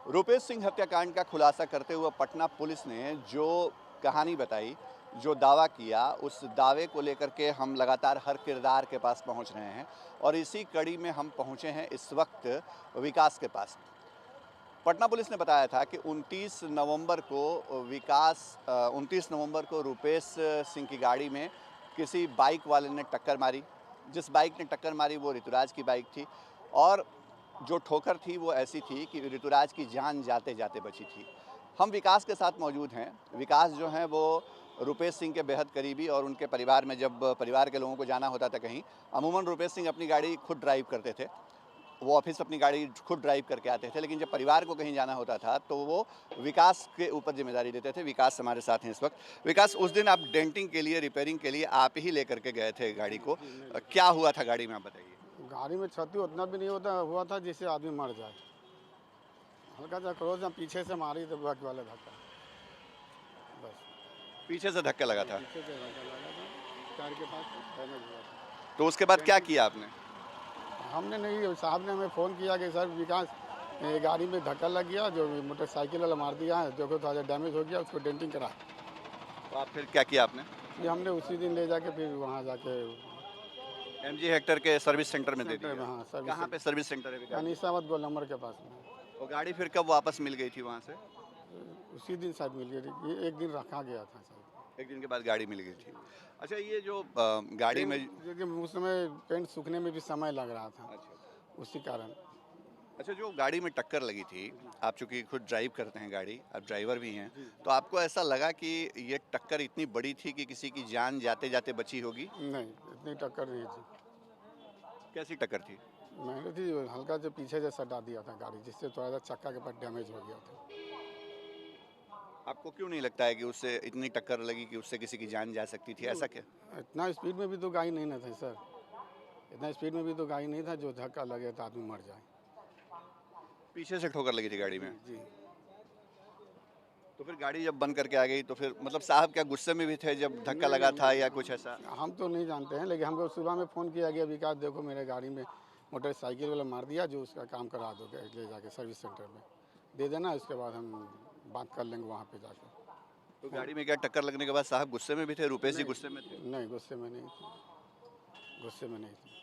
रुपेश सिंह हत्याकांड का खुलासा करते हुए पटना पुलिस ने जो कहानी बताई, जो दावा किया, उस दावे को लेकर के हम लगातार हर किरदार के पास पहुंच रहे हैं और इसी कड़ी में हम पहुंचे हैं इस वक्त विकास के पास। पटना पुलिस ने बताया था कि 29 नवंबर को रुपेश सिंह की गाड़ी में किसी बाइक वाले ने टक्कर मारी। जिस बाइक ने टक्कर मारी वो ऋतुराज की बाइक थी और जो ठोकर थी वो ऐसी थी कि ऋतुराज की जान जाते जाते बची थी। हम विकास के साथ मौजूद हैं। विकास जो हैं वो रुपेश सिंह के बेहद करीबी और उनके परिवार में जब परिवार के लोगों को जाना होता था कहीं, अमूमन रुपेश सिंह अपनी गाड़ी खुद ड्राइव करते थे। वो ऑफिस अपनी गाड़ी खुद ड्राइव करके आते थे, लेकिन जब परिवार को कहीं जाना होता था तो वो विकास के ऊपर जिम्मेदारी देते थे। विकास हमारे साथ हैं इस वक्त। विकास, उस दिन आप डेंटिंग के लिए, रिपेयरिंग के लिए आप ही लेकर के गए थे गाड़ी को। क्या हुआ था गाड़ी में, आप बताइए। गाड़ी में क्षति उतना भी नहीं होता हुआ था जिससे आदमी मर जाए। हल्का सा क्रोज में पीछे से मारी तो बग वाला धक्का, बस पीछे से धक्का लगा था, पीछे से धक्का लगा था, कार के पास डैमेज हुआ था। तो उसके बाद क्या किया आपने? हमने नहीं, साहब ने हमें फ़ोन किया कि सर विकास ये गाड़ी में धक्का लग गया, जो मोटरसाइकिल वाला मार दिया है, देखो थोड़ा डैमेज हो गया, उसको डेंटिंग करा। तो आप फिर क्या किया आपने? फिर हमने उसी दिन ले जाके फिर वहाँ जाके एमजी हेक्टर के सर्विस सेंटर में दे सेंटर में, दिया। हाँ सर्विस कहाँ पे सर्विस सेंटर है विकास? अनिसावत गोल नंबर के पास में। वो गाड़ी फिर कब वापस मिल गई थी वहाँ से? उसी दिन शायद मिल गई थी, ये एक दिन रखा गया था शायद। एक दिन के बाद गाड़ी मिल गई थी। अच्छा, ये जो गाड़ी में उस समय पेंट सूखने में भी समय लग रहा था, अच्छा उसी कारण। अच्छा, जो गाड़ी में टक्कर लगी थी, आप चूंकि खुद ड्राइव करते हैं गाड़ी, आप ड्राइवर भी हैं, तो आपको ऐसा लगा कि ये टक्कर इतनी बड़ी थी कि किसी की जान जाते जाते बची होगी? नहीं, इतनी टक्कर नहीं थी। कैसी टक्कर थी? मैंने थी हल्का से पीछे से सटा दिया था गाड़ी, जिससे थोड़ा सा चक्का के पास डैमेज हो गया था। आपको क्यों नहीं लगता है कि उससे इतनी टक्कर लगी कि उससे किसी की जान जा सकती थी? ऐसा क्या? इतना स्पीड में भी तो गाड़ी नहीं ना था सर, इतना स्पीड में भी तो गाड़ी नहीं था जो धक्का लगे तो आदमी मर जाए। पीछे से ठोकर लगी थी गाड़ी में? जी। तो फिर गाड़ी जब बंद करके आ गई तो फिर मतलब साहब क्या गुस्से में भी थे जब धक्का लगा था या कुछ ऐसा? हम तो नहीं जानते हैं, लेकिन हमको सुबह में फ़ोन किया गया, विकास देखो मेरे गाड़ी में मोटरसाइकिल वाला मार दिया, जो उसका काम करा दो ले जाके सर्विस सेंटर में दे देना, उसके बाद हम बात कर लेंगे वहाँ पे जाकर। तो गाड़ी में क्या टक्कर लगने के बाद साहब गुस्से में भी थे? रुपेश जी गुस्से में थे? नहीं, गुस्से में नहीं थी, गुस्से में नहीं थी।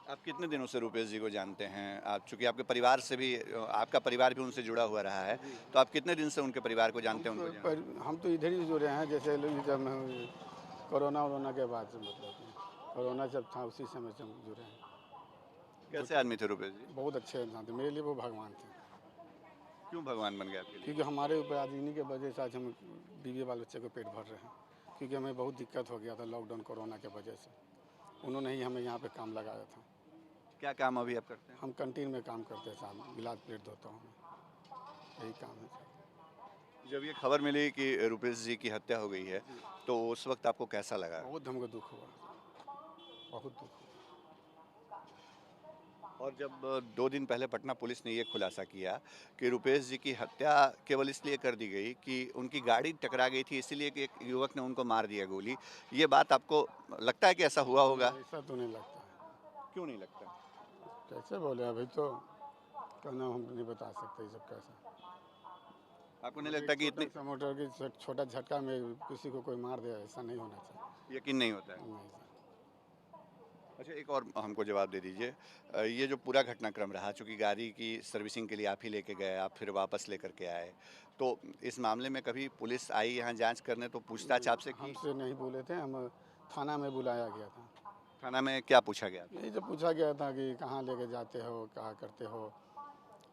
आप कितने दिनों से रुपेश जी को जानते हैं? आप चूंकि आपके परिवार से भी, आपका परिवार भी उनसे जुड़ा हुआ रहा है, तो आप कितने दिन से उनके परिवार को जानते हैं, उनको जानते हैं? हम तो इधर ही जुड़े हैं, जैसे लोग जब कोरोना वरोना के बाद से, मतलब कि कोरोना जब था उसी समय से हम जुड़े हैं। कैसे आदमी थे रुपेश जी? बहुत अच्छे इंसान थे, मेरे लिए वो भगवान थे, क्यों भगवान बन गए आपके लिए? क्योंकि हमारे ऊपर आज इन्हीं के वजह से आज हम बीवी बाल बच्चे को पेट भर रहे हैं। क्योंकि हमें बहुत दिक्कत हो गया था लॉकडाउन कोरोना के वजह से, उन्होंने ही हमें यहाँ पे काम लगाया था। क्या काम अभी आप करते हैं? हम कैंटीन में काम करते हैं साहब, गिलास प्लेट धोता हूँ मैं, यही काम है सर। जब ये खबर मिली कि रुपेश जी की हत्या हो गई है, तो उस वक्त आपको कैसा लगा? बहुत हमको दुख हुआ, बहुत दुख हुआ। और जब 2 दिन पहले पटना पुलिस ने ये खुलासा किया कि रुपेश जी की हत्या केवल इसलिए कर दी गई कि उनकी गाड़ी टकरा गई थी, इसलिए कि एक युवक ने उनको मार दिया गोली, ये बात आपको लगता है कि ऐसा हुआ होगा? ऐसा तो नहीं लगता है। क्यों नहीं लगता? कैसे बोले अभी तो कहना हम नहीं बता सकते ये सब कैसा। आपको नहीं लगता कि इतनी मोटर की छोटा झटका में किसी को कोई मार दे, ऐसा नहीं होना चाहिए। यकीन नहीं होता है? नहीं सर। अच्छा, एक और हमको जवाब दे दीजिए। ये जो पूरा घटनाक्रम रहा, चूँकि गाड़ी की सर्विसिंग के लिए आप ही लेके गए, आप फिर वापस लेकर के आए, तो इस मामले में कभी पुलिस आई यहाँ जांच करने, तो पूछताछ आपसे की? हमसे नहीं बोले थे, हम थाना में बुलाया गया था। थाना में क्या पूछा गया? यही तो पूछा गया था कि कहाँ लेके जाते हो, क्या करते हो,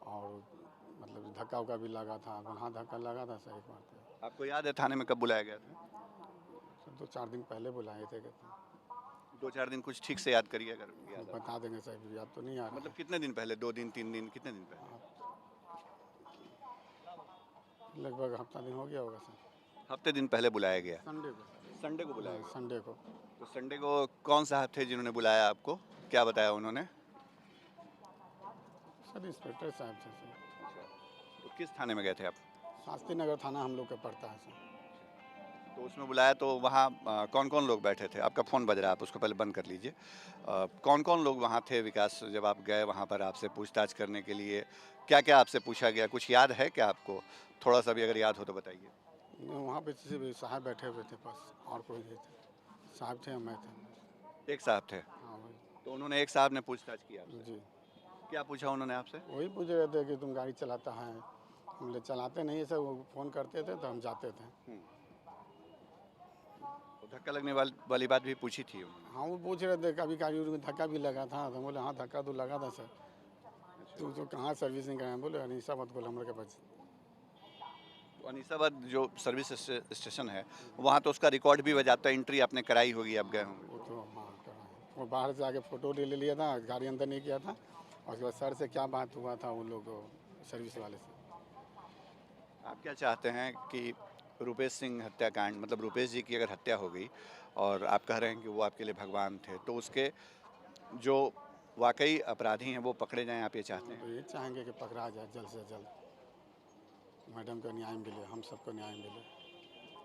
और मतलब धक्का उक्का भी लगा था, वहाँ धक्का लगा था, सही बात है। आपको याद है थाने में कब बुलाया गया था? सर 2-4 दिन पहले बुलाए थे, कहते 2-4 दिन कुछ ठीक से याद करिए अगर याद है। बता देंगे साहब, याद तो नहीं आ रहा मतलब कितने दिन पहले? 2 दिन, 3 दिन, कितने दिन पहले? है। लगभग हफ्ता दिन हो गया होगा सर। हफ्ते दिन पहले बुलाया गया। संडे को, संडे को बुलाया गया। संडे को। तो संडे को कौन साहब थे जिन्होंने बुलाया आपको? क्या बताया उन्होंने? सर इंस्पेक्टर साहब थे सर। तो किस थाने में गए थे आप? शास्त्री नगर थाना हम लोग का पड़ता है सर। तो उसमें बुलाया तो वहाँ कौन कौन लोग बैठे थे? आपका फ़ोन बज रहा है, आप उसको पहले बंद कर लीजिए। कौन कौन लोग वहाँ थे विकास, जब आप गए वहाँ पर आपसे पूछताछ करने के लिए? क्या क्या आपसे पूछा गया, कुछ याद है क्या आपको? थोड़ा सा भी अगर याद हो तो बताइए। वहाँ पे सिर्फ साहब बैठे हुए थे बस, और कोई नहीं थे। साहब थे और मैं था। एक साहब थे, हाँ वही। तो उन्होंने एक साहब ने पूछताछ की आपसे? जी। क्या पूछा उन्होंने आपसे? वही पूछ रहे थे कि तुम गाड़ी चलाता है। हम बोले चलाते नहीं है सर, वो फ़ोन करते थे तो हम जाते थे। हुँ। तो धक्का लगने वाली बात भी पूछी थी उन्होंने? हाँ वो पूछ रहे थे कभी कभी उनको धक्का भी लगा था, तो हम बोले हाँ धक्का तो लगा था सर। अच्छा। तो कहाँ सर्विसिंग कराए? बोले अनीसा मत बोल हमारे के पास। तो अनीसाबाद जो सर्विस स्टेशन है, वहाँ तो उसका रिकॉर्ड भी बजाता है, एंट्री आपने कराई होगी, आप गए होंगे। वो तो हाँ कराए, वो बाहर से आके फ़ोटो ले लिया था, गाड़ी अंदर नहीं किया था। और उसके बाद सर से क्या बात हुआ था उन लोग सर्विस वाले से। आप क्या चाहते हैं कि रुपेश सिंह हत्याकांड, मतलब रुपेश जी की अगर हत्या हो गई और आप कह रहे हैं कि वो आपके लिए भगवान थे, तो उसके जो वाकई अपराधी हैं वो पकड़े जाएं, आप ये चाहते हम हैं? तो ये चाहेंगे कि पकड़ा जाए जल्द से जल्द। मैडम को न्याय मिले, हम सबको न्याय मिले।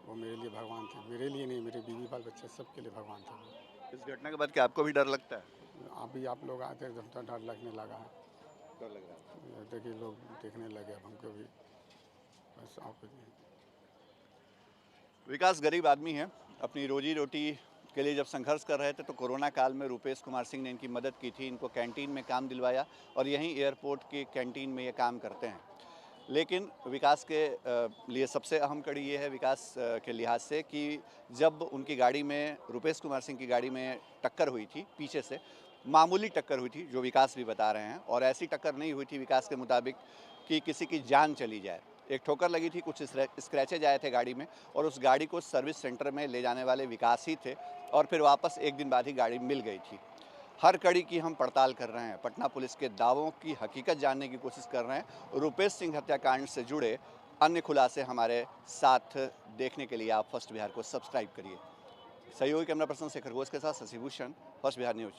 वो मेरे लिए भगवान थे, मेरे लिए नहीं, मेरे बीवी बाल बच्चे सबके लिए भगवान थे वो। इस घटना के बाद क्या आपको भी डर लगता है? अभी आप लोग आते हैं तो डर लगने लगा है। डर लग रहा है। ये देखिए लोग देखने लगे अब हमको भी, बस और कुछ नहीं। विकास गरीब आदमी है, अपनी रोजी रोटी के लिए जब संघर्ष कर रहे थे तो कोरोना काल में रुपेश कुमार सिंह ने इनकी मदद की थी, इनको कैंटीन में काम दिलवाया और यहीं एयरपोर्ट की कैंटीन में ये काम करते हैं। लेकिन विकास के लिए सबसे अहम कड़ी ये है विकास के लिहाज से कि जब उनकी गाड़ी में, रुपेश कुमार सिंह की गाड़ी में टक्कर हुई थी पीछे से, मामूली टक्कर हुई थी जो विकास भी बता रहे हैं, और ऐसी टक्कर नहीं हुई थी विकास के मुताबिक कि किसी की जान चली जाए। एक ठोकर लगी थी, कुछ स्क्रैचेज आए थे गाड़ी में, और उस गाड़ी को सर्विस सेंटर में ले जाने वाले विकास ही थे, और फिर वापस एक दिन बाद ही गाड़ी मिल गई थी। हर कड़ी की हम पड़ताल कर रहे हैं, पटना पुलिस के दावों की हकीकत जानने की कोशिश कर रहे हैं। रुपेश सिंह हत्याकांड से जुड़े अन्य खुलासे हमारे साथ देखने के लिए आप फर्स्ट बिहार को सब्सक्राइब करिए। सहयोगी कैमरा पर्सन शेखर घोष के साथ शशि भूषण, फर्स्ट बिहार न्यूज।